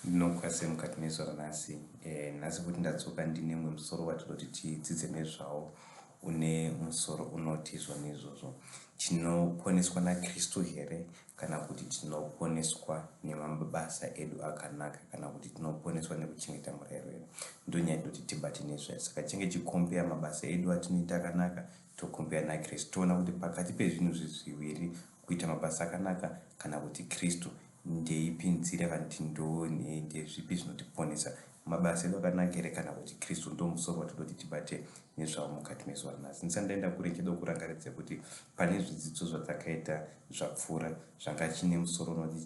ndinokwase mukati mezora nhasi nhasi kuti ndatsoka ndine mumwe musoro watinoti tidzidze nezvawo une musoro unoti zvona izvozvo tinoponeswa naKristu here kana kuti tinoponeswa nemabasa edu akanaka kana kuti tinoponeswa nekuchengeta murayiro yedu ndonyaya kuti tibate nezvayo saka chinge chikombeya mabasa edu atinoita akanaka tokombeya naKristu toona kuti pakati pezvinhu zviviri kuita mabasa akanaka kana kuti Kristu ndeipi nzira kana kuti ndezvipi zvinotiponesa mabasa edu akanaka here kana kuti Kristu ndo musoro watinoti tibate nezvawo mukati mezuva ranhasi. Ndisati ndaenda kure ndoda kurangaridza kuti pane zvidzidzo zvatakaita zvapfuura zvanga chine musoro unoti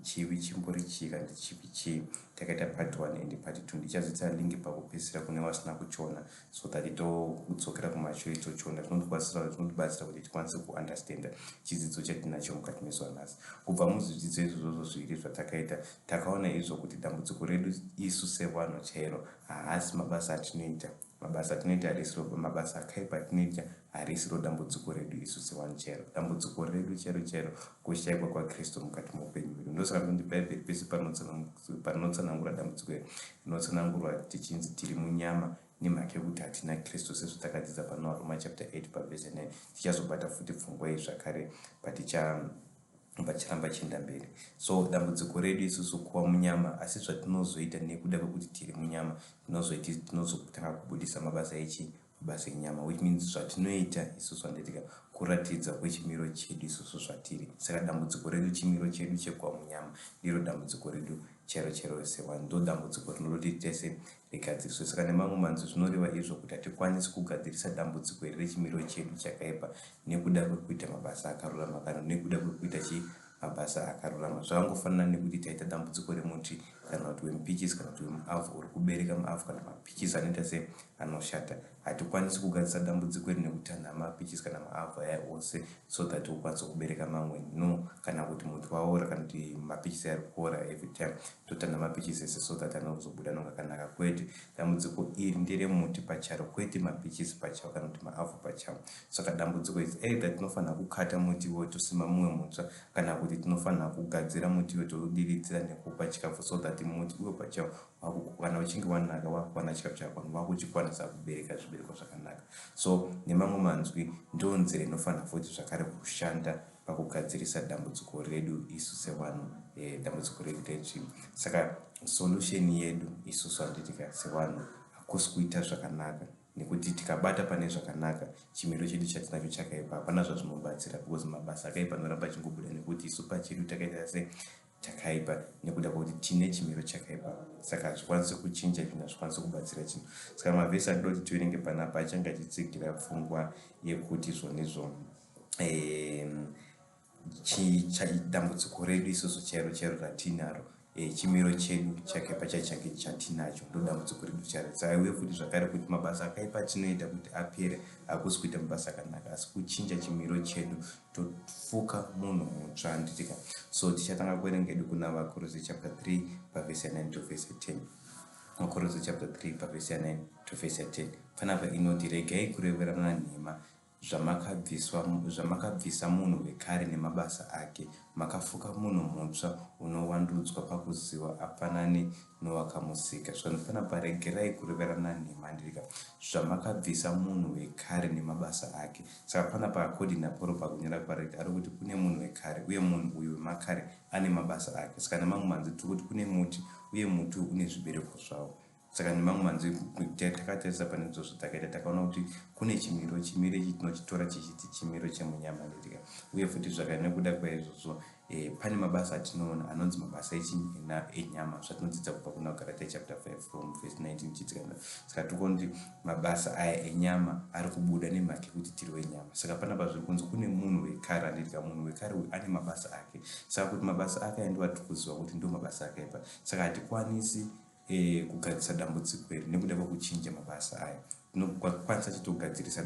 chivi chimbori chii kana kuti chivi chii. Takaita part 1 and part 2. Ndichazoisa lingi pakupedzisira kune vasina kuchiona so that todzokera kumashure tochiona zvinotibatsira kuti tikwanise kuunderstanda chidzidzo chatinacho mukati mezuva ranhasi. Kubva muzvidzidzo izvozvo zviviri zvatakaita takaona izvo kuti dambudziko redu isu sevanhu chairo haasi mabasa atinoita. Mabasa atinoita harisi mabasa akaipa atinoita harisi dambudziko redu isu sevanhu chairo. Dambudziko redu chairo kushaikwa kwaKristu mukati muupenyu hwedu. Ndosaka kuti Bhaibheri pese panotsanangura dambudziko redu rinotsanangurwa tichinzi tiri munyama nemhaka yekuti hatina Kristu sezvo takadzidza pana Roma chapter 8 pavhesi 9. Tichazobata futi pfungwa iyi zvakare pachiramba chienda mberi. So dambudziko redu isusu kuva munyama asi zvatinozoita nekuda kwekuti tiri munyama tinozotanga kubudisa mabasa enyama, which means zvatinoita isusu handitika kuratidza kwechimiro chedu isusu zvatiri. Saka dambudziko redu chimiro chedu chekuva munyama ndiro dambudziko redu chairo sevanhu. Ndo dambudziko rinoti tese rigadziriswe. Saka nemamwe manzwi zvinoreva izvo kuti hatikwanisi kugadzirisa dambudziko iri rechimiro chedu chakaipa nekuda kwekuita mabasa akarurama kana nekuda kwekuita mabasa akarurama. Zvakangofanana nekuti taita dambudziko remuti kana kuti wemupichisi kana kuti wemuavhu uri kubereka muavhu kana mapichisi anoita se anoshata. Hatikwanisi kugadzirisa dambudziko iri nekuti tana mapichisi kana maavhu aya ose so that ukwanise kubereka mamwe. No, kana kuti muti waora kana kuti mapichisi ari kuora every time totana mapichisi ese so that anozobuda nonga kanaka. Kwete, dambudziko iri nderemuti pacharo kwete mapichisi pachawo kana kuti maavhu pachawo. Saka dambudziko idzi either tinofanira kukata muti iwo tosima mumwe mutsva kana kuti tinofanira kugadzira muti iwo todiridzira nekupa chikafu so that muti iwo pachawo kana uchinge wanaka wakuwana chikafu chako wakuchikwanisa kubereka zvibereko zvakanaka. So nemamwe manzwi ndo nzira inofanira futi zvakare kushanda pakugadzirisa dambudziko redu isu sevanhu, dambudziko redu retsvina. Saka solution yedu isusu handitika sevanhu hakusi kuita zvakanaka nekuti tikabata pane zvakanaka chimiro chedu chatinacho chakaipa hapana zvazvinobatsira because mabasa akaipa anoramba achingobuda nekuti isu pachedu takaita se chakaipa nekuda kwekuti tine chimiro chakaipa. Saka hazvikwanisi kuchinja chinhu, hazvikwanisi kubatsira chinhu. Saka mavhesi andoti tiverenge panapa achange achitsigira pfungwa yekuti zvonizvo dambudziko redu isusu chairo ratinaro chimiro chedu chakaipa chachange chatinacho ndo dambudziko redu chairo. Saka uye futi zvakare kuti mabasa akaipa atinoita kuti apere hakusi kuita mabasa akanaka asi kuchinja chimiro chedu tofuka munhu mutsva handitika. So tichatanga kuverenga edu kuna vaKorose chapter 3 pavhesi 9 to vhesi 10. VaKorose chapter 3 pavhesi 9 to vhesi 10 panapa inoti regai kureverana nhema zvamakabvisa munhu wekare nemabasa ake makafuka munhu mutsva unowandudzwa pakuziva afanane nowakamusika. Panapa regerai kureverana nhema ndirika zvamakabvisa munhu wekare nemabasa ake. Saka panapa according naPauro pakunyora pareti ari kuti kune munhu wekare uye munhu uyu wemakare ane mabasa ake. Saka nemamwe manzwi tiri kuti kune muti uye muti une zvibereko zvawo. Saka nemamwe manzwi takatarisa pane izvozvo takaita takaona kuti kune chimiro ichi tinochitora chichiti chimiro chemunyama ndirika. Uye futi zvakare nekuda kwaizvozvo pane mabasa atinoona anonzi mabasa enyama zvatinodzidza kubva kuna Galatia chapter 5 from verse 19 chitikana. Saka tikuona kuti mabasa aya enyama ari kubuda nemhaka yekuti tiri wenyama. Saka panapa zviri kunzi kune munhu wekare anditika munhu wekare uyu ane mabasa ake. Saka kuti mabasa ake aya ndo atiri kuziva kuti ndo mabasa akaipa. Saka hatikwanisi kugadzirisa dambudziko iri nekuda kwekuchinja mabasa aya. Tinokwanisa chitogadzirisa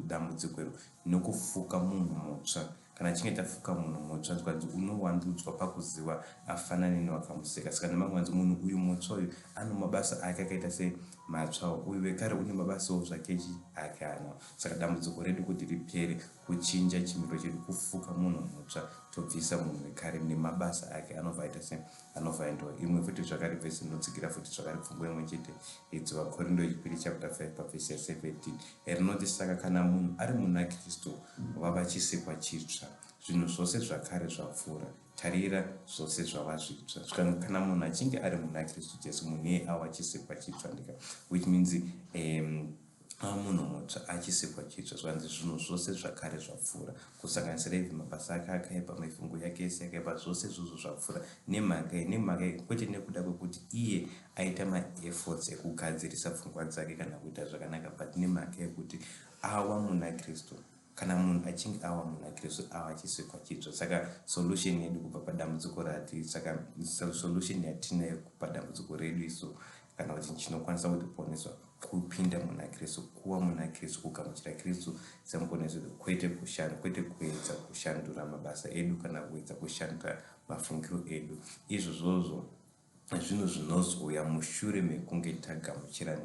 dambudziko iri nokufuka munhu mutsva. Kana chinge tafuka munhu mutsva tikwanzi unowandudzwa pakuziva afanane newakamusika. Saka nemamwe manzwi munhu uyu mutsva uyu ano mabasa ake akaita sematsva uyu wekare une mabasawo zvakechi ake anawo. Saka dambudziko redu kuti ripere kuchinja chimiro chedu, kufuka munhu mutsva, tobvisa munhu wekare nemabasa ake anobva aita sei, anobva aendwa. Imwe futi zvakare vhesi inotsigira futi zvakare pfungwa imwe chete idzi vaKorindo chipiri chapter 5 pavhesi ya 17 rinoti, saka kana munhu ari muna Kristu wava chisikwa chitsva, zvinhu zvose zvakare zvapfuura, tarira zvose zvava zvitsva. Kana munhu achinge ari muna Kristu Jesu, munhu iye ava chisikwa chitsva ndika, which means ava munhu mutsva achisikwa chitsva. Zvanzi zvinhu zvose zvakare zvapfuura, kusanganisira ivhi mabasa ake akaipa, mifungo yake yese yakaipa, zvose izvozvo zvapfuura. Nemhaka kwete nekuda kwekuti iye aita maefforts ekugadzirisa pfungwa dzake kana kuita zvakanaka, but nemhaka yekuti ava muna Kristu. Kana munhu achinge ava muna Kristu ava achisikwa chitsva. Saka solution yedu kubva padambudziko saka solution yatinayo padambudziko redu isu kana kuti chinokwanisa kutiponeswa kupinda muna Kristu, kuva muna Kristu, kugamuchira Kristu semuponesi wedu, kwete kuedza kushandura mabasa edu kana kuedza kushandura mafungiro edu. Izvozvo zvinhu zvinozouya mushure mekunge tagamuchira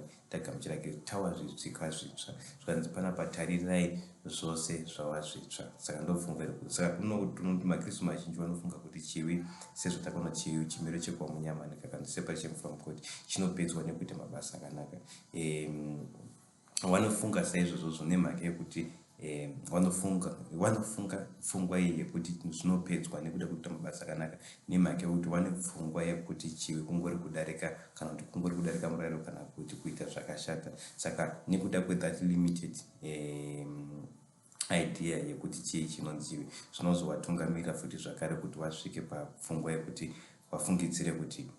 Kristu, tawa zvisikwa zvitsva. Zvanzi panapa, taririrai zvose zvava zvitsva. Saka ndobvunga kuti saka kunoti maKristu mazhinji vanofunga kuti chivi, sezvo takaona chimiro chekuva munyama kana separation from God chinopedzwa nekuita mabasa akanaka. Vanofunga saizvozvo nemhaka yekuti vanofunga pfungwa iyi yekuti zvinopedzwa nekuda kuita mabasa akanaka, nemhaka yekuti vane pfungwa yekuti chivi kungori kudarika, kana kuti kungori kudarika murayiro, kana kuti kuita zvakashata. Saka nekuda kwethat limited idea yekuti chii chinonzi chivi, zvinozovatungamirira futi zvakare kuti vasvike papfungwa yekuti vafungidzire kuti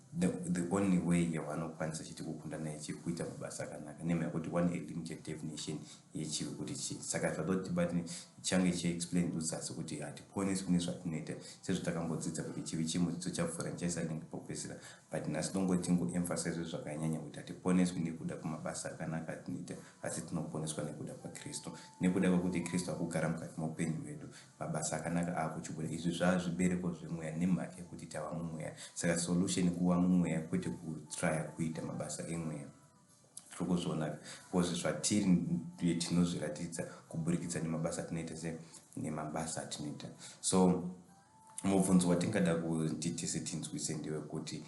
the only way yavanokwanisa chiti kukunda naye chivi kuita mabasa akanaka, nemhaka yekuti one limited definition yechivi kuti chii. Saka zvatoti bati change chiexplain uzasi kuti hatiponesi kune zvatinoita, sezvo takambodzidza kuti chivi chimudzidzo chapfuura ndichaisaningipopesera, but nhasi tingoemphasize zvakanyanya kuti hatiponeswi nekuda kwamabasa akanaka atinoita, asi tinoponeswa nekuda kwaKristu, nekuda kwekuti Kristu akugara mukati meupenyu hwedu, mabasa akanaka akuchibuda. Izvi zvava zvibereko zvemweya nemhaka yekuti tava mumweya. Saka solution kuva mumweya, kwete kutraya kuita mabasa emweya. Tiri kuzvionaka because zvatiri tinozviratidza kuburikidza nemabasa atinoita nemabasa atinoita. So mubvunzo watingada kuti tise tinzwise ndewekuti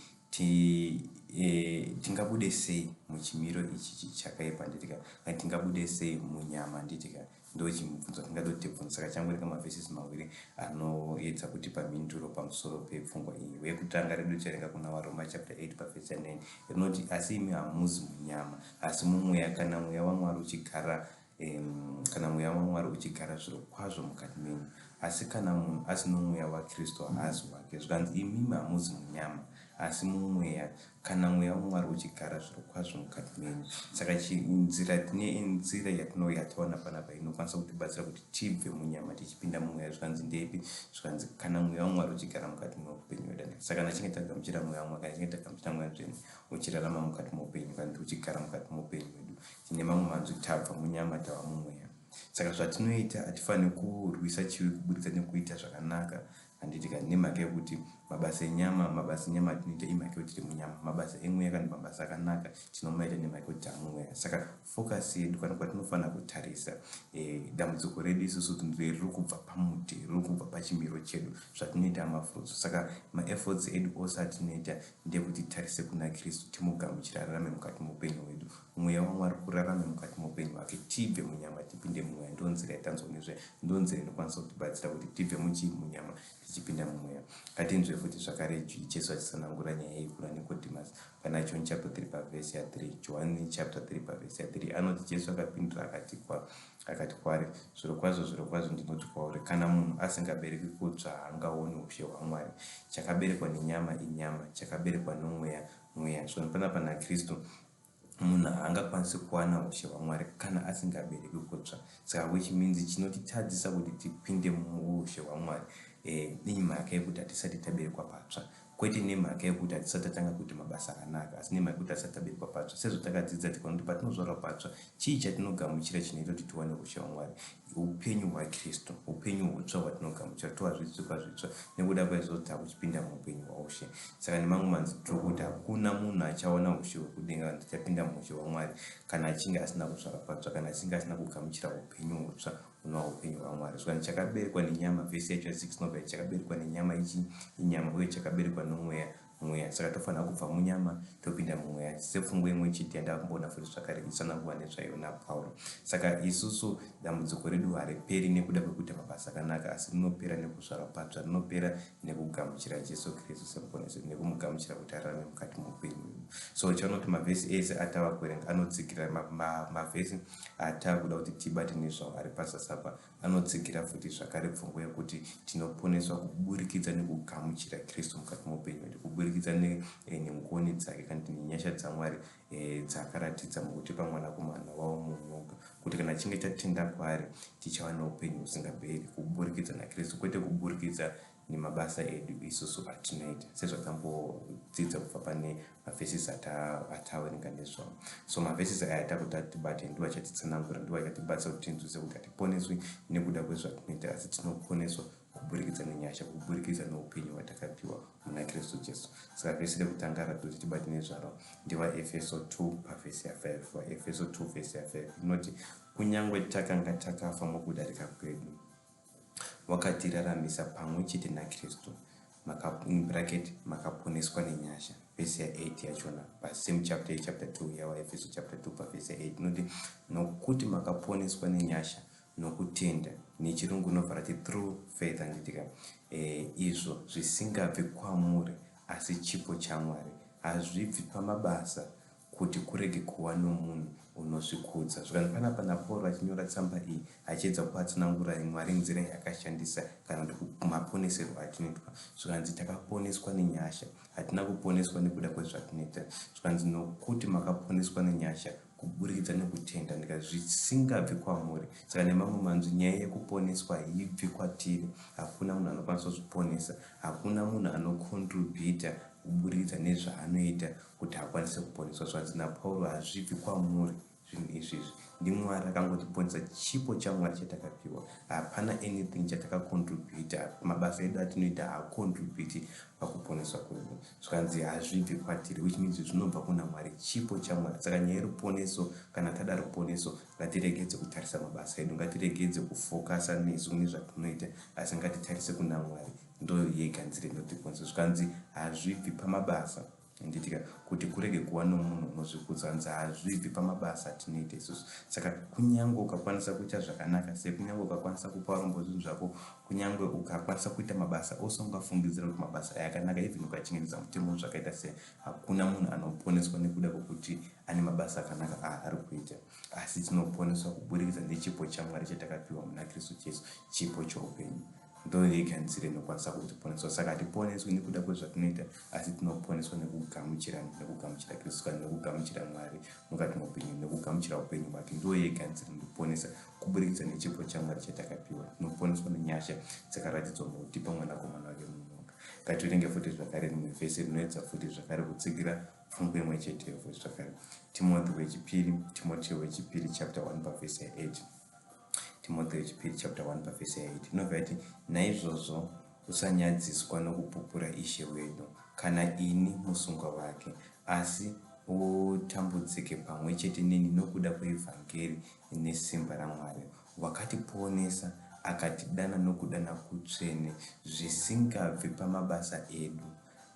tingabude sei muchimiro ichi chakaipa nditika, kana tingabude sei munyama nditika, ndo chimubvunzo tingadoti tibvunza. Saka changori kamavhesisi maviri anoedza kutipa mhinduro pamusoro pepfungwa iyi. Wekutanga redu charenga kuna vaRoma chapter 8 pavhesi 9 rinoti, asi imi hamuzi munyama asi mumweya, kana mweya waMwari uchigara zviro kwazvo mukati menyu. Asi kana munhu asino mweya waKristu haazi wake. Zvanzi imi hamuzi munyama asi mumweya, kana mweya waMwari uchigara zviro kwazvo mukati menyu. Saka nzira yataona panapa inokwanisa kutibatsira kuti tibve munyama tichipinda mumweya. Zvanzi ndepi? Zvanzi kana mweya waMwari uchigara mukati meupenyu hwedu. Saka nachinge tagamuchira mweya waMwari, kana chinge tagamuchira mweya mutsvene uchirarama mukati meupenyu, kana uchigara mukati meupenyu hwedu, tine mamwe manzwi tabva munyama tava mumweya. Saka zvatinoita hatifaniri kurwisa chivi kubudikidza nekuita zvakanaka handitika, nemhaka yekuti mabasa enyama atinoita imhaka yekuti tiri munyama, mabasa emweya kana mabasa akanaka tinomaita nemhaka yekuti tamumweya. Saka focus yedu kana kwatinofanira kutarisa dambudziko redu isusu riri kubva pamuti, riri kubva pachimiro chedu, zvatinoita mafurutso. Saka maefforts edu ose atinoita ndekuti tarise kuna Kristu, timugamuchira ararame mukati meupenyu hwedu, mweya waMwari kurarame mukati meupenyu hwake, tibve munyama tipinde mumweya. Ndo nzira yatanzwa nezve, ndo nzira inokwanisa kutibatsira kuti tibve munyama tichipinda mumweya. Ngatinzwe futi zvakare Jesu achisanangura nyaya iyi kuna Nicodemus pana John chapter 3 pavhesi ya 3. John chapter 3 pavhesi ya 3 anoti, Jesu akapindura akati kwaari, zvirokwazvo ndinoti kwauri, kana munhu asingabereki kutsva haangaoni ushe hwaMwari. Chakaberekwa nenyama inyama, chakaberekwa nomweya mweya. Zvino panapa naKristu munhu haangakwanisi kuwana ushe hwaMwari kana asingabereki kutsva. Saka which means chinotitadzisa kuti tipinde muushe hwaMwari nemhaka yekuti hatisati taberekwa patsva, kwete nemhaka yekuti hatisati tatanga kuita mabasa akanaka, asi nemhaka yekuti hatisati taberekwa patsva. Sezvo takadzidza tikaona kuti patinozvarwa patsva, chii chatinogamuchira chinoita kuti tiwane ushe hwaMwari? Upenyu hwaKristu, upenyu hutsva hwatinogamuchira, tova zvisikwa zvitsva. Nekuda kwaizvozvo takuchipinda muupenyu hwaushe. Saka nemamwe manzwi tiri kuti hakuna munhu achaona ushe hwekudenga tichapinda muushe hwaMwari kana achinge asina kuzvarwa patsva, kana achinge asina kugamuchira upenyu hutsva unowa upenyu hwaMwari. Zvikanzi chakaberekwa nenyama, vhesi yacho 6 nobva chakaberekwa nenyama inyama uye chakaberekwa nomweya mweya. Saka tofanira kubva munyama topinda mumweya, sepfungwa imwe chete yandakumboona futi zvakare isanangova nezvayo naPauro. Saka isusu dambudziko redu hariperi nekuda kwekuita mabasa akanaka, asi rinopera nekuzvarwa patsva, rinopera nekugamuchira Jesu Kristu semuponesi, nekumugamuchira kuti ararame mukati muupenyu hwedu. So chaunoti mavhesi ese atava kuverenga anotsigira mavhesi atakuda kuti tibate nezvawo ari pasasapa, anotsigira futi zvakare pfungwa yekuti tinoponeswa kuburikidza nekugamuchira Kristu mukati muupenyu hwedu, kuburikidza nemukoni dzake kana nenyasha dzaMwari dzakaratidza mukutipa mwanakomana wavo munoga, kuti kana chinge tatenda kwaari tichava neupenyu husingaperi kuburikidza naKristu, kwete kuburikidza nemabasa edu isusu atinoita, sezvatambodzidza kubva pane mavhesisi atawerenga nezvawo. So mavhesisi aya atakuti atibate ndiwo achatitsanangura, ndiwo achatibatsira kuti tinzwisise kuti hatiponeswi nekuda kwezvatinoita, asi tinoponeswa kuburikidza nenyasha, kuburikidza neupenyu hwatakapiwa muna Kristu Jesu. Saka vhesi rekutanga ratoti tibate nezvaro ndivaEfeso 2 pavhesi ya5. vaEfeso 2 vhesi ya5 inoti, kunyange takanga takafa mukudarika kwedu, wakatiraramisa pamwe chete naKristu, makaponeswa nenyasha. Vhesi ya8 yachona pasame chapter chapter 2 yavaEfeso chapter 2 pavhesi ya8 inoti, nokuti makaponeswa nenyasha nokutenda, nechirungu unovhara kuti through faith, anditika izvo zvisingabvi kwamuri asi chipo chaMwari, hazvibvi pamabasa kuti kurege kuva nomunhu unozvikudza. Zvikanzi panapa naPauro achinyora tsamba iyi achiedza kupatsanangura Mwari nzira yakashandisa kana kuti maponesero atinoitwa. Zvikanzi takaponeswa nenyasha, hatina kuponeswa nekuda kwezvatinoita. Zvikanzi nokuti makaponeswa nenyasha kuburikidza nekutenda, ndika zvisingabvi kwamuri. Saka nemamwe manzwi nyaya yekuponeswa haibvi kwatiri, hakuna munhu anokwanisa kuzviponesa, hakuna munhu anokontribhuta kuburikidza nezvaanoita kuti akwanise kuponeswa. Zvanzi naPauro, hazvibvi kwamuri zvinhu izvizvi, ndiMwari akangotiponesa, chipo chaMwari chatakapiwa, hapana anything chatakakontribhuta. Mabasa edu atinoita haakontribhuti pakuponeswa kwedu. Zvikanzi hazvibvi kwatiri, which means zvinobva kuna Mwari, chipo chaMwari. Saka nyaya yeruponeso, kana tada ruponeso, ngatiregedze kutarisa mabasa edu, ngatiregedze kufokasa nesu nezvatinoita, asi ngatitarise kuna Mwari, ndo yega nzira inotiponesa. Zvikanzi hazvibvi pamabasa, nditika kuti kurege kuva nomunhu unozvikudza. Hanzi hazvibvi pamabasa atinoita isusu. Saka kunyange ukakwanisa kuita zvakanaka sei, kunyange ukakwanisa kupa varombo zvinhu zvako, kunyange ukakwanisa kuita mabasa ose ungafungidzira kuti mabasa aya akanaka, even ukachengetedza mutemo zvakaita sei, hakuna munhu anoponeswa nekuda kwokuti ane mabasa akanaka aari kuita, asi tinoponeswa kuburikidza nechipo chaMwari chatakapiwa muna Kristu Jesu, chipo choupenyu. Ndo yega nzira inokwanisa kutiponeswa. Saka hatiponeswi nekuda kwezvatinoita, asi tinoponeswa nekugamuchira Kristu kana nekugamuchira Mwari mukati muupenyu, nekugamuchira upenyu hwake. Ndo yega nzira inoponesa, kuburikidza nechipo chaMwari chatakapiwa. Tinoponeswa nenyasha dzakaratidzwa mukutipa mwanakomana wake munoga. Ngativerenge futi zvakare rimwe vhesi rinoedza futi zvakare kutsigira pfungwa imwe chete futi zvakare, Timoteo wechipiri chapter 1 pavhesi ya8. Timoteo wechipiri chapter 1 pavhesi ya8 inobva iti, naizvozvo usanyadziswa nokupupura Ishe wedu kana ini musungwa wake, asi utambudzike pamwe chete neni nokuda kweevhangeri nesimba raMwari, wakatiponesa akatidana nokudana kutsvene, zvisingabvi pamabasa edu,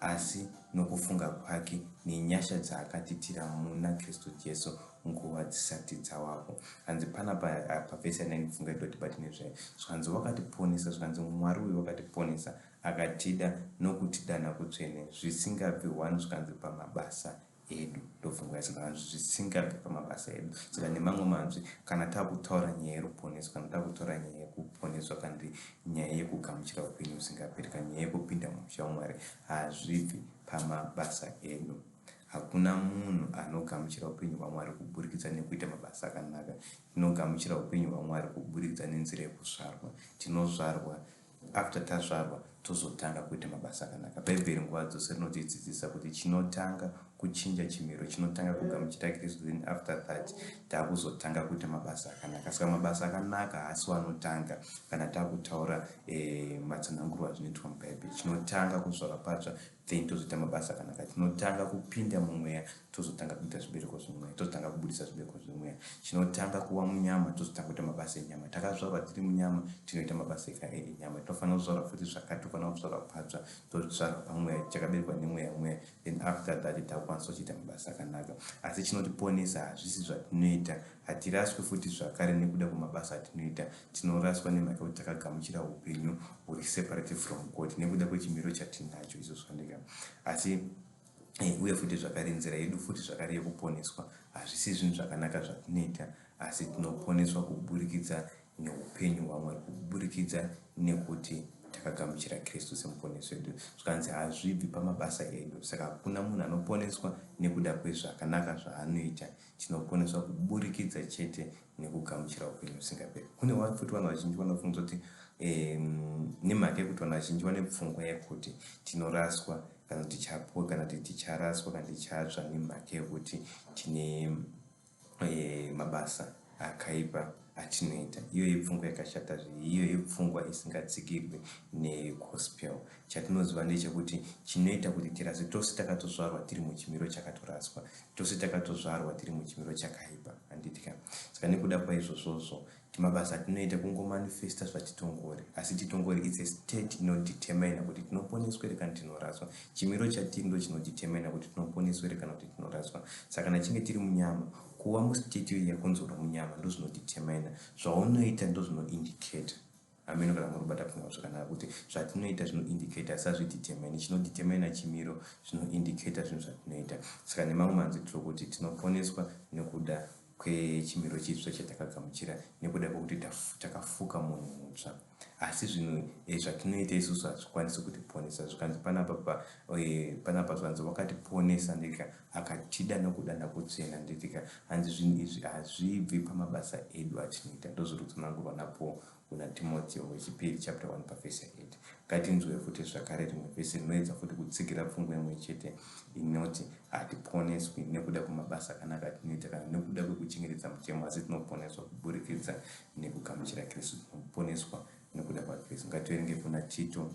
asi nokufunga kwake nenyasha dzaakatitira muna Kristu Jesu nguva dzisati dzawapo. Hanzi panapa pavhesi ya9 funga idotibati nezvayo. Zvikanzi wakatiponesa, zvikanzi Mwari uyu wakatiponesa akatida nokutidana kutsvene, zvisingabvi wani, zvikanzi pamabasa edu. Ndofunga yacho, zvisingabvi pamabasa edu. Saka nemamwe manzwi, kana takutaura nyaya yeruponeso, kana takutaura nyaya yekuponeswa, kana nyaya yekugamuchira upenyu husingaperi, kana nyaya yekupinda mumusha waMwari, hazvibvi pamabasa edu. Hakuna munhu anogamuchira upenyu hwaMwari kuburikidza nekuita mabasa akanaka. Tinogamuchira upenyu hwaMwari kuburikidza nenzira yekuzvarwa. Tinozvarwa, after tazvarwa tozotanga kuita mabasa akanaka. Bhaibheri nguva dzose rinotidzidzisa kuti chinotanga kuchinja chimiro, chinotanga kugamuchira Kristu, then after that takuzotanga kuita mabasa akanaka. Saka mabasa akanaka haasi anotanga kana takutaura matsanangurwa zvinoitwa mubhaibheri. Chinotanga kuzvarwa patsva, then tozoita mabasa akanaka. Tinotanga kupinda mumweya tozotanga kuita zvibereko zvemweya, tozotanga kubudisa zvibereko zvemweya. Tinotanga kuva munyama tozotanga kuita mabasa enyama. Takazvarwa tiri munyama tinoita mabasa enyama. Tinofanira kuzvarwa futi zvakati, tofanira kuzvarwa patsva, tozvarwa pamweya, takaberekwa nemweya, then after that takukwanisa kuita mabasa akanaka. Asi chinotiponesa hazvisi zvatinoita, hatiraswi futi zvakare nekuda kwemabasa atinoita. Tinoraswa nemhaka yekuti takagamuchira upenyu huri separated from God nekuda kwechimiro chatinacho izvo zvandika. Asi uye futi zvakare nzira yedu futi zvakare yekuponeswa hazvisi zvinhu zvakanaka zvatinoita, asi tinoponeswa kuburikidza neupenyu hwaMwari, kuburikidza nekuti takagamuchira Kristu semuponesi wedu. Zvikanzi hazvibvi pamabasa edu. Saka hakuna munhu anoponeswa nekuda kwezvakanaka zvaanoita. Tinoponeswa kuburikidza chete nekugamuchira upenyu husingaperi. Kune futi vanhu vazhinji vanofunga kuti nemhaka yekuti vanhu vazhinji vane pfungwa yekuti tinoraswa kana tichapwa kana ticharaswa kana tichatsva nemhaka yekuti tine mabasa akaipa atinoita. Iyo ipfungwa yakashata, iyo ipfungwa isingatsigirwi negospel. Chatinoziva ndechekuti chinoita kuti tiraswe tose takatozvarwa tiri muchimiro chakatoraswa, tose takatozvarwa tiri muchimiro chakaipa, handitika. Saka nekuda kwaizvozvozvo mabasa atinoita kungomanifesta zvatitongori, asi titongori it's a state inodetermine kuti tinoponeswa here kana tinoraswa. Chimiro chatiri ndo chinodetermine kuti tinoponeswa here kana kuti tinoraswa. Saka kana tichinge tiri munyama, kuva mustate yakunzorwa munyama ndo zvinodetermine. Zvaunoita ndo zvinoindicate. Ameno kana murubata pfungwa zvakanaka kuti zvatinoita zvinoindicate asi hazvidetermine. Chinodetermine chimiro zvinoindicate zvinhu zvatinoita. Saka nemamwe manzi tiri kuti tinoponeswa nekuda kwechimiro chitsva chatakagamuchira, nekuda kwekuti takafuka munhu mutsva. Asi zvinhu zvatinoita isusu hazvikwanisi kutiponesa. Zvikanzi panapa zvanzi wakatiponesa ndika akatida nokudana kutsvena ndika. Hanzi zvinhu izvi hazvibvi pamabasa edu atinoita. Ndozvirikutsanangurwa napo kuna Timotheo wechipiri chapter 1 verse 8. Ngatinzwe futi zvakare rimwe vhesi rinoedza futi kutsigira pfungwa imwe chete inoti hatiponeswi nekuda kwemabasa akanaka atinoita kana nekuda kwekuchengetedza mutemo, asi tinoponeswa kuburikidza nekugamuchira Kristu. Tinoponeswa nekuda kwaKristu. Ngativerenge kuna Tito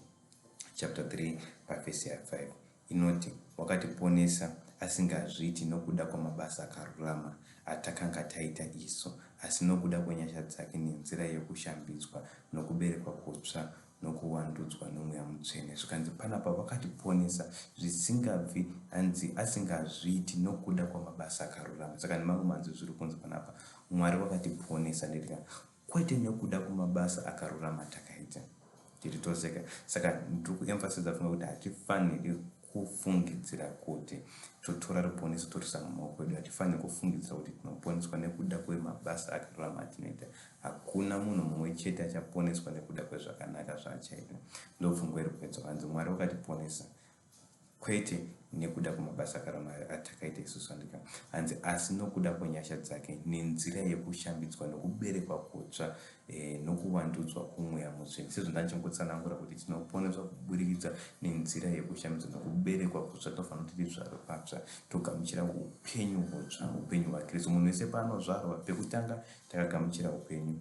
chapter 3 verse 5. Inoti wakatiponesa asingazviiti nokuda kwamabasa akarurama atakanga taita isu, asi nokuda kwenyasha dzake nenzira yekushambidzwa nokuberekwa kutsva nokuwandudzwa nomweya mutsvene. Zvikanzi panapa wakatiponesa zvisingabvi, hanzi asingazviiti nokuda kwamabasa akarurama. Saka nemamwe manzi zviri kunzi panapa Mwari wakatiponesa ndika kwete nekuda kwamabasa akarurama takaita. Tiri toseka. Saka ndiri kuemphasiza pfungwa kuti hatifaniri kufungidzira kuti totora ruponeso torisa mumaoko edu. Hatifaniri kufungidzira kuti tinoponeswa nekuda kwemabasa akarurama atinoita. Hakuna munhu mumwe chete achaponeswa nekuda kwezvakanaka zvaachaita. Ndopfungwa iri kuedzwa. Hanzi Mwari wakatiponesa kwete nekuda kwamabasa akarurama atakaita isusu andika, hanzi asi nokuda kwenyasha dzake nenzira yekushambidzwa nokuberekwa kutsva nokuwandudzwa kumweya mutsvene. Sezvo ndachingotsanangura kuti tinoponeswa kuburikidza nenzira yekushambidzwa nokuberekwa kutsva. Tofanira kuti tizvarwe patsva togamuchira upenyu hutsva, upenyu hwaKristu. Munhu wese paanozvarwa, pekutanga takagamuchira upenyu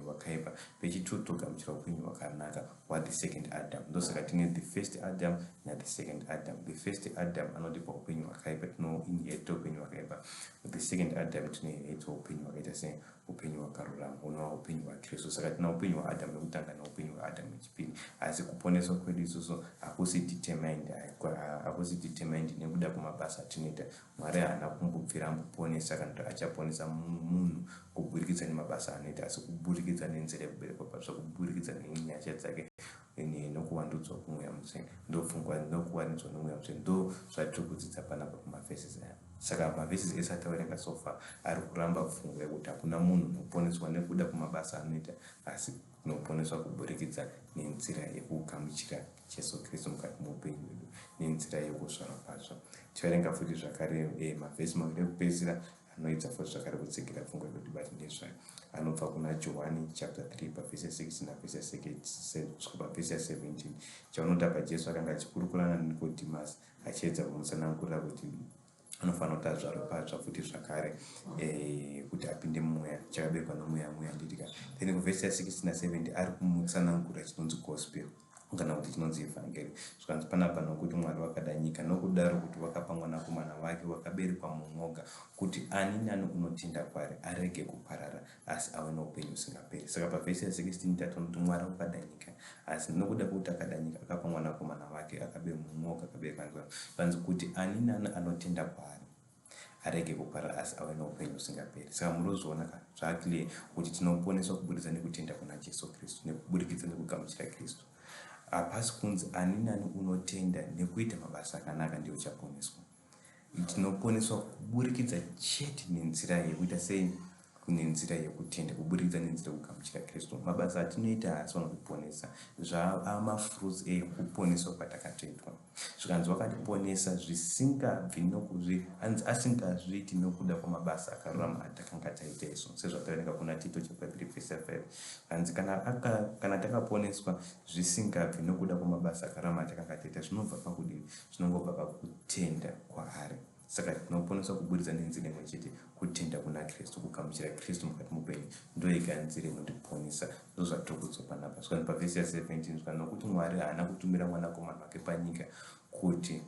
hwakaipa, pechitatu togamuchira upenyu hwakanaka hwa the second Adam. Ndosaka tine the first Adam na the second Adam. The first Adam anotipa upenyu hwakaipa, tinoinherita upenyu hwakaipa. The second Adam tinoinherita upenyu hwakaita sei? Upenyu hwakarurama, unova upenyu hwaKristu. Saka tina upenyu hwaAdamu wekutanga naupenyu hwaAdamu wechipiri. Asi kuponeswa kwedu isusu hakusi determined nekuda kwamabasa atinoita. Mwari haana kumbobvira amboponesa kana kuti achaponesa munhu kuburikidza nemabasa anoita, asi kuburikidza nenzira yekuberekwa patsva, kuburikidza nenyasha dzake nokuwandudzwa kumweya mutsvene. Ndopfungwa nokuwandudzwa nomweya mutsvene ndo zvatiri kudzidza panapa kumavhesisi aya. Saka mavhesisi ese ataverenga sofa ari kuramba pfungwa yekuti hakuna munhu unoponeswa nekuda kwamabasa anoita, asi unoponeswa kuburikidza nenzira yekugamuchira Jesu Kristu mukati muupenyu hwedu, nenzira yekuzvarwa patsva. Tiverenga futi zvakare mavhesi maviri ekupedzisira anoedza futi zvakare kutsigira pfungwa yekuti bati ndezvayo. Anobva kuna Johani chapter 3 verse 6 na verse 17. Chaunoti apa Jesu akanga achikurukura naNikodhimasi achiedza kumutsanangurira kuti anofanira kuti azvarwe patsva futi zvakare kuti apinde mumweya, chakaberekwa nomweya nditika. Then kuvhesi 6 na 7 ari kumutsanangurira chinonzi gospel. kana kuti chinonzi evhangeri. Zvikanzi panapa nokuti Mwari vakada nyika nokudaro kuti vakapa mwanakomana wake wakaberekwa mumwoga kuti ani nani unotenda kwaari arege kuparara asi ave noupenyu husingaperi. Saka pavhesi ya 16 tatonoti Mwari vakada nyika, asi nokuda kwekuti akada nyika akapa mwanakomana wake akaberekwa mumwoga akaberekwa zvanzi kuti ani nani anotenda kwaari arege kuparara asi ave noupenyu husingaperi. Saka munozviona zvakile kuti tinoponeswa kubudikidza nekutenda kuna Jesu Kristu nekubudikidza nekugamuchira Kristu. Hapasi kunzi ani nani unotenda nekuita mabasa akanaka ndiyo uchaponeswa. Tinoponeswa kuburikidza chete nenzira yekuita sei, nenzira yekutenda, kuburikidza nenzira yekugamuchira Kristu. Mabasa atinoita haasi anotiponesa, zvamafruits ekuponeswa kwatakatoitwa. Zvikanzi wakatiponesa zvisingabvi asingazviiti nokuda kwamabasa akarurama atakanga taita isu, sezvataoneka kuna Tito chapter 3:5. Kanzi kana takaponeswa zvisingabvi nokuda kwamabasa akarurama atakanga taita, zvinobva pakudii? Zvinongobva pakutenda kwaari. Saka tinoponeswa kubudikidza nenzira imwe chete, kutenda kuna Kristu, kugamuchira Kristu mukati muupenyu, ndoyega nzira inotiponesa. Ndozvatiri panapa. Zvikanzi pavhesi ya 17 zvikanzi nokuti Mwari haana kutumira mwanakomana wake panyika kuti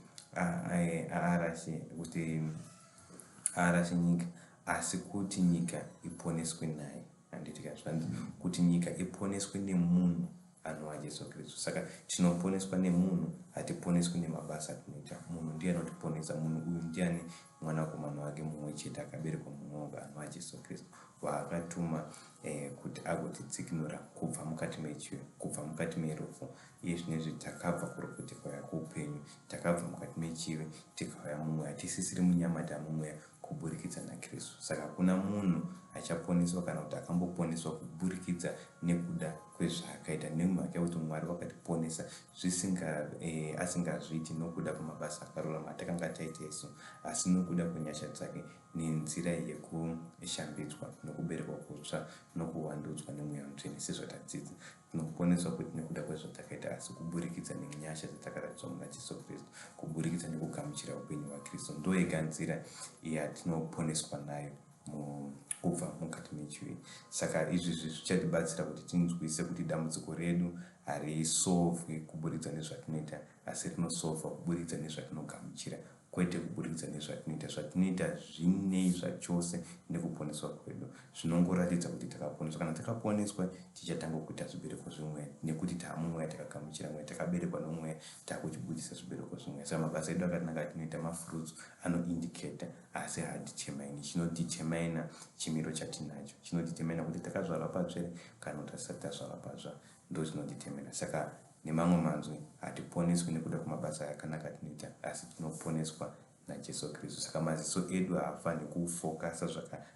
arashe nyika, asi kuti nyika iponeswe naye. Handitika zvanzi kuti nyika iponeswe nemunhu anova Jesu Kristu. Saka tinoponeswa nemunhu, hatiponeswi nemabasa atinoita. Munhu ndiye anotiponesa. Munhu uyu ndiani? Mwanakomana wake mumwe chete akaberekwa mumwoga anova Jesu Kristu, waakatuma kuti agotidzikinura kubva mukati mechivi, kubva mukati merufu. Iye zvinezvi takabva kurukuti kwaya kuupenyu, takabva mukati mechivi tikauya mumweya, hatisisiri munyama tamumweya kuburikidza naKristu. Saka kuna munhu achaponeswa kana kuti akamboponeswa kuburikidza nekuda kwezvaakaita, nemhaka yekuti Mwari vakatiponesa asingazviiti nokuda kwamabasa akarurama atakanga taita isu, asi nokuda kwenyasha dzake, nenzira yekushambidzwa nokuberekwa kutsva nokuwandudzwa nemweya mutsvene. Sezvatadzidza, tinoponeswa kuti nekuda kwezvatakaita, asi kuburikidza nenyasha dzatakaratidzwa muna Jesu Kristu, kuburikidza nekugamuchira upenyu hwaKristu. Ndoyega nzira yatinoponeswa nayo kubva mukati mechivi. Saka izvi zvichatibatsira kuti tinzwise kuti dambudziko redu harisovhwi kuburikidza nezvatinoita, asi rinosovhwa kuburikidza nezvatinogamuchira, kwete kuburikidza nezvatinoita. Zvatinoita zvinei zvachose nekuponeswa kwedu. Zvinongoratidza kuti takaponeswa. Kana takaponeswa, tichatanga kuita zvibereko zvimwe nekuti taamumweya, takagamuchira mweya, takaberekwa nomweya, takuchibudisa zvibereko zvimwe. Saka mabasa edu akanaka atinoita, mafruits anoindicata, asi haadichemaini. Chinodetermina chimiro chatinacho, chinodetermina kuti takazvarwa patsvere kana kuti hasati tazvarwa patsva, ndo chinodetermina. Saka nemamwe manzwi, hatiponeswi nekuda kwamabasa akanaka atinoita, asi tinoponeswa naJesu Kristu. Saka maziso edu haafani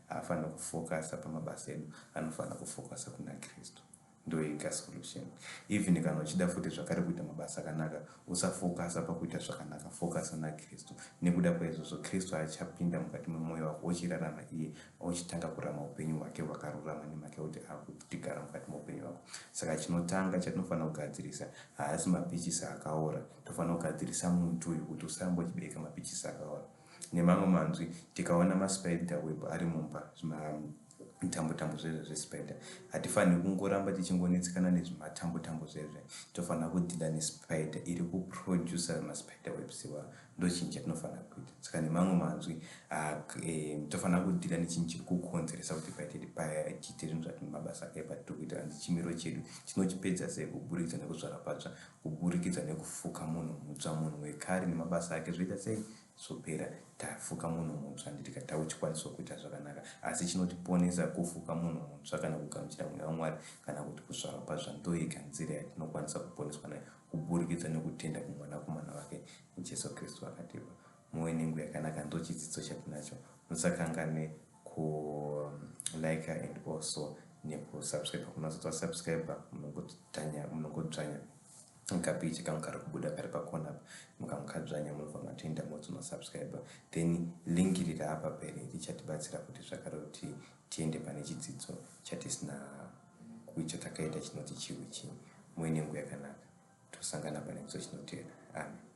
haafani kufokasa pamabasa edu, anofana kufokasa kuna Kristu. Ndoyega solution. Even kana uchida futi zvakare kuita mabasa akanaka, usafokasa pakuita zvakanaka, fokasa naKristu. Nekuda kwaizvozvo Kristu achapinda mukati memwoyo wako, uchirarama iye, uchitanga kurama upenyu hwake hwakarurama nemhaka yekuti akutigara mukati meupenyu hwako. Saka chinotanga chatinofanira kugadzirisa haasi mapichisi akaora, tofanira kugadzirisa muntu uyu kuti usambochibereka mapichisi akaora. Nemamwe manzwi, tikaona maspider web ari mumba, tambo zvezvo zvespider, hatifaniri kungoramba tichingonetsekana nezvimatambo zvezvo. Tofanira kudhila nespider iri kuproducer maspider webs iwayo. Ndo chinhu chatinofanira kuita. Saka nemamwe manzwi, tofanira kudhila nechinhu chiri kukonzeresa kuti pachiite zvinhu zvati mabasa akaipa tiri kuita. Kandi chimiro chedu tinochipedza sei? Kuburikidza nekuzvara patsva, kuburikidza nekufuka munhu mutsva. Munhu wekare nemabasa ake zvoita sei? Zvopera, tafuka munhu mutsva. Nditika tauchikwaniswa kuita zvakanaka, asi chinotiponesa kufuka munhu mutsva kana kugamuchira mweya waMwari kana kuti kuzvara patsva. Ndoyega nzira yatinokwanisa kuponeswa nayo, kuburikidza nekutenda kumwanakomana wake Jesu Kristu akatipa. Muve nenguva yakanaka. Ndo chidzidzo chatinacho. Musakanganwe kulike and also nekusubscribe. Kunazotwa subscribe munongodzvanya kapichi kangu kari kubuda kari pakona apa, mukamukadzvanya munofanira kutoenda modzinosubscribe, then link riri apa pere richatibatsira kuti zvakare kuti tiende pane chidzidzo chatisina chatakaita chinoti chiwi chii. Muve nenguva yakanaka. Tosangana pane chidzidzo chinotevera. Amen.